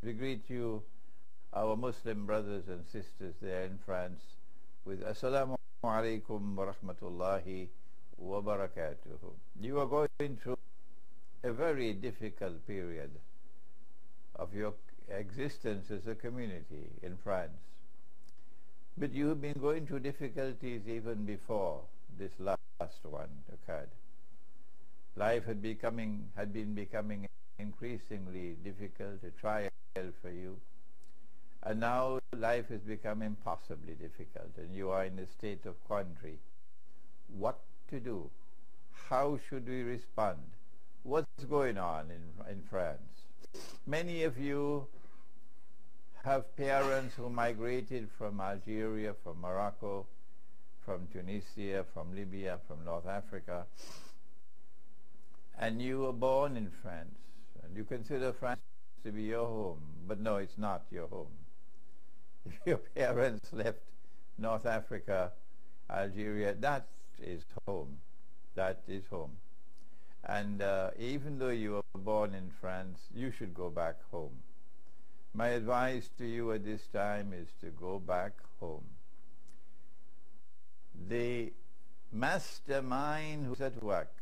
We greet you, our Muslim brothers and sisters there in France, with Assalamu alaikum wa rahmatullahi wa barakatuhu. You are going through a very difficult period of your existence as a community in France. But you have been going through difficulties even before this last one occurred. Life had been becoming increasingly difficult, a trial for you. And now life has become impossibly difficult and you are in a state of quandary. What to do? How should we respond? What's going on in France? Many of you have parents who migrated from Algeria, from Morocco, from Tunisia, from Libya, from North Africa, and you were born in France, and you consider France to be your home, but no, it's not your home. If your parents left North Africa, Algeria, that is home. That is home. And even though you were born in France, you should go back home. My advice to you at this time is to go back home. The mastermind who's at work,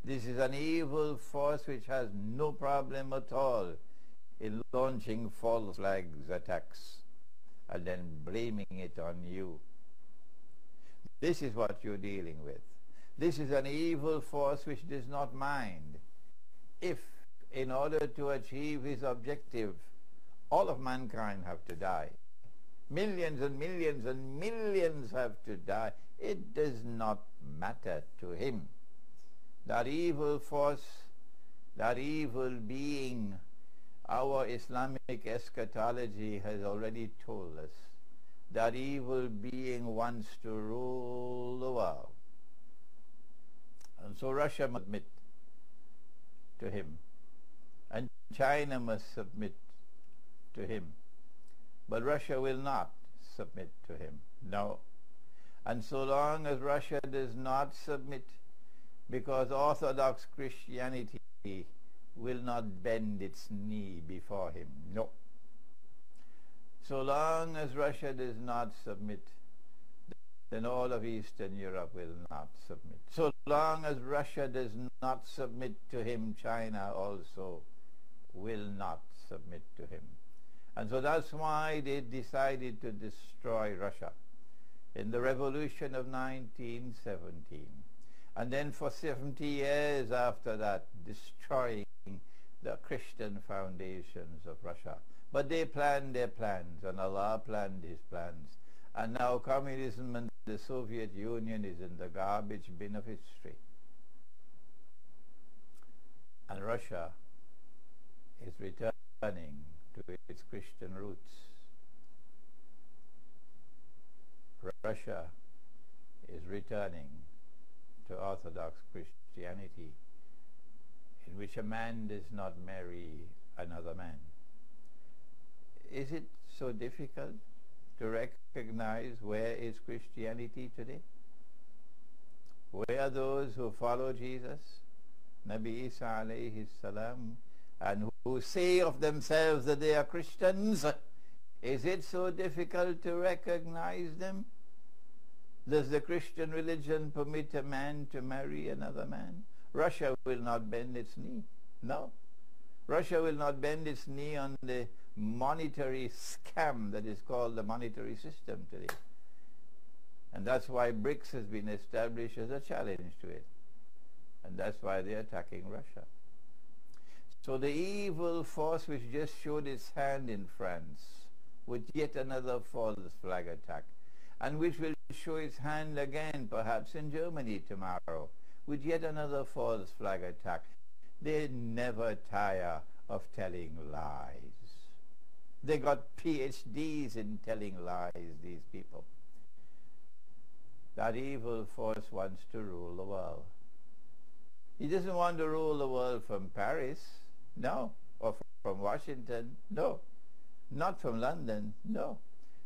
this is an evil force which has no problem at all in launching false flags attacks and then blaming it on you. This is what you're dealing with. This is an evil force which does not mind if, in order to achieve his objective, all of mankind have to die. Millions and millions and millions have to die. It does not matter to him. That evil force, that evil being, our Islamic eschatology has already told us that evil being wants to rule the world. And so Russia must submit to him, and China must submit to him. But Russia will not submit to him, no. And so long as Russia does not submit, because Orthodox Christianity will not bend its knee before him, no. So long as Russia does not submit, then all of Eastern Europe will not submit. So long as Russia does not submit to him, China also will not submit to him. And so that's why they decided to destroy Russia in the revolution of 1917. And then for 70 years after that, destroying the Christian foundations of Russia. But they planned their plans, and Allah planned his plans. And now communism and the Soviet Union is in the garbage bin of history. And Russia is returning to its Christian roots. Russia is returning to Orthodox Christianity, in which a man does not marry another man. Is it so difficult to recognize where is Christianity today? Where are those who follow Jesus, Nabi Isa alayhi salam, and who say of themselves that they are Christians? Is it so difficult to recognize them? Does the Christian religion permit a man to marry another man? Russia will not bend its knee. No. Russia will not bend its knee on the monetary scam that is called the monetary system today. And that's why BRICS has been established as a challenge to it. And that's why they're attacking Russia. So the evil force which just showed its hand in France with yet another false flag attack, and which will show its hand again perhaps in Germany tomorrow with yet another false flag attack, they never tire of telling lies. They got PhDs in telling lies, these people. That evil force wants to rule the world. He doesn't want to rule the world from Paris, no, or from Washington, no, not from London, no.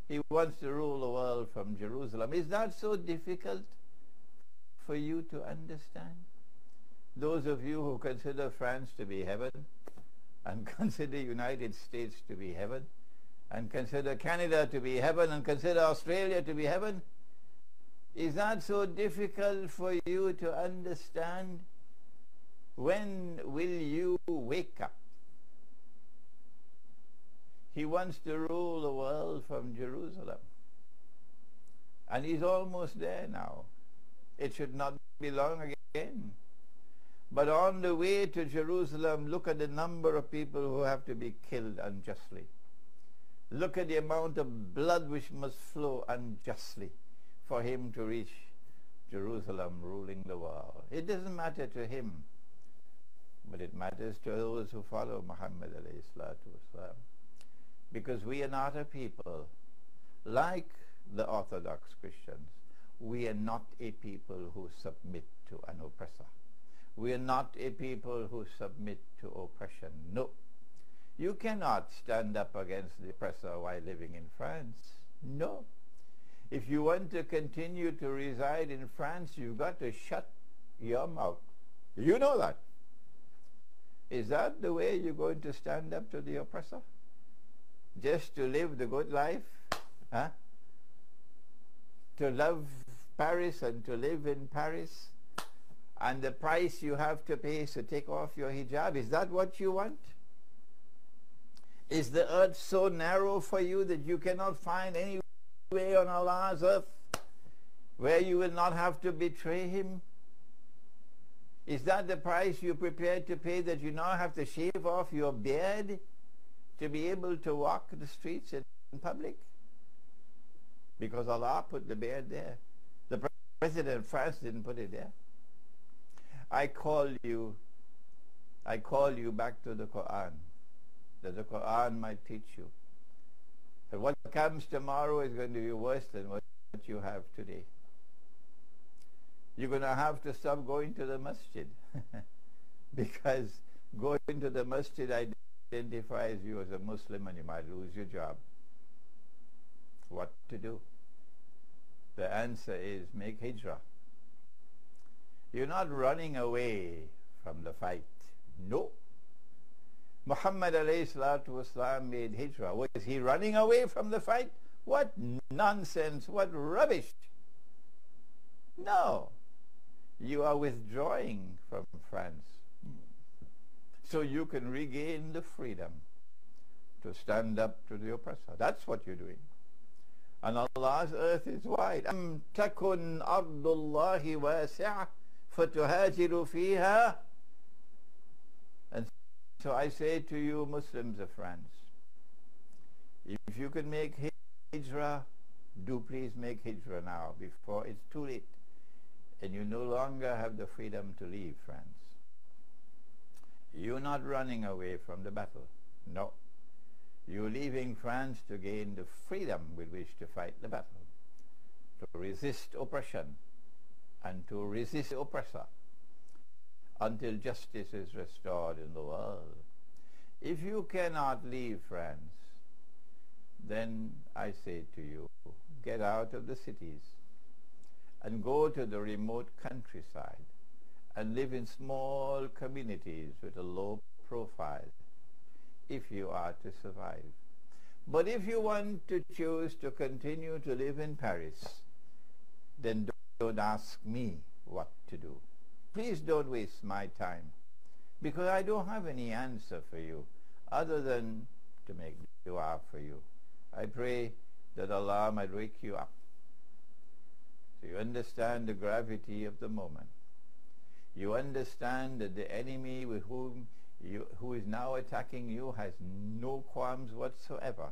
He wants to rule the world from Jerusalem. Is that so difficult for you to understand? Those of you who consider France to be heaven, and consider United States to be heaven, and consider Canada to be heaven, and consider Australia to be heaven, is that so difficult for you to understand? When will you wake up? He wants to rule the world from Jerusalem. And he's almost there now. It should not be long again. But on the way to Jerusalem, look at the number of people who have to be killed unjustly. Look at the amount of blood which must flow unjustly for him to reach Jerusalem ruling the world. It doesn't matter to him, but it matters to those who follow Muhammad alayhi salatu wasalam. Because we are not a people like the Orthodox Christians. We are not a people who submit to an oppressor. We are not a people who submit to oppression. No. You cannot stand up against the oppressor while living in France. No. If you want to continue to reside in France, you've got to shut your mouth. You know that. Is that the way you're going to stand up to the oppressor? Just to live the good life? Huh? To love Paris and to live in Paris? And the price you have to pay is to take off your hijab? Is that what you want? Is the earth so narrow for you that you cannot find any way on Allah's earth where you will not have to betray him? Is that the price you're prepared to pay, that you now have to shave off your beard to be able to walk the streets in public? Because Allah put the beard there. The President of France didn't put it there. I call you back to the Quran, that the Quran might teach you that what comes tomorrow is going to be worse than what you have today. You're going to have to stop going to the masjid because going to the masjid identifies you as a Muslim and you might lose your job. What to do? The answer is make hijrah. You're not running away from the fight. No. Muhammad alayhi salatu wasalam made hijrah. Was he running away from the fight? What nonsense, what rubbish. No. You are withdrawing from France so you can regain the freedom to stand up to the oppressor. That's what you're doing. And Allah's earth is wide. أَمْ تَكُنْ أَرْضُ اللَّهِ وَاسِعَةً فَتُهَاجِرُ فِيهَا. And so I say to you, Muslims of France, if you can make hijrah, do please make hijrah now before it's too late and you no longer have the freedom to leave France. You're not running away from the battle. No. You're leaving France to gain the freedom with which to fight the battle, to resist oppression and to resist the oppressor until justice is restored in the world. If you cannot leave France, then I say to you, get out of the cities and go to the remote countryside and live in small communities with a low profile if you are to survive. But if you want to choose to continue to live in Paris, then don't ask me what to do. Please don't waste my time, because I don't have any answer for you other than to make dua for you. I pray that Allah might wake you up so you understand the gravity of the moment. You understand that the enemy with who is now attacking you has no qualms whatsoever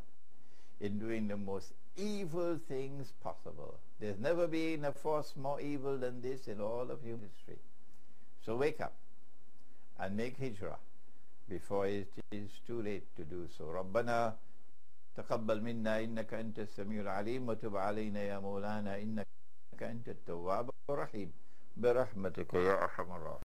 in doing the most evil things possible. There's never been a force more evil than this in all of human history. So wake up and make hijrah before it is too late to do so. ربنا تقبل منا إنك أنت السميع العليم وتب علينا يا مولانا إنك أنت التواب الرحيم برحمتك يا أرحم الراحمين.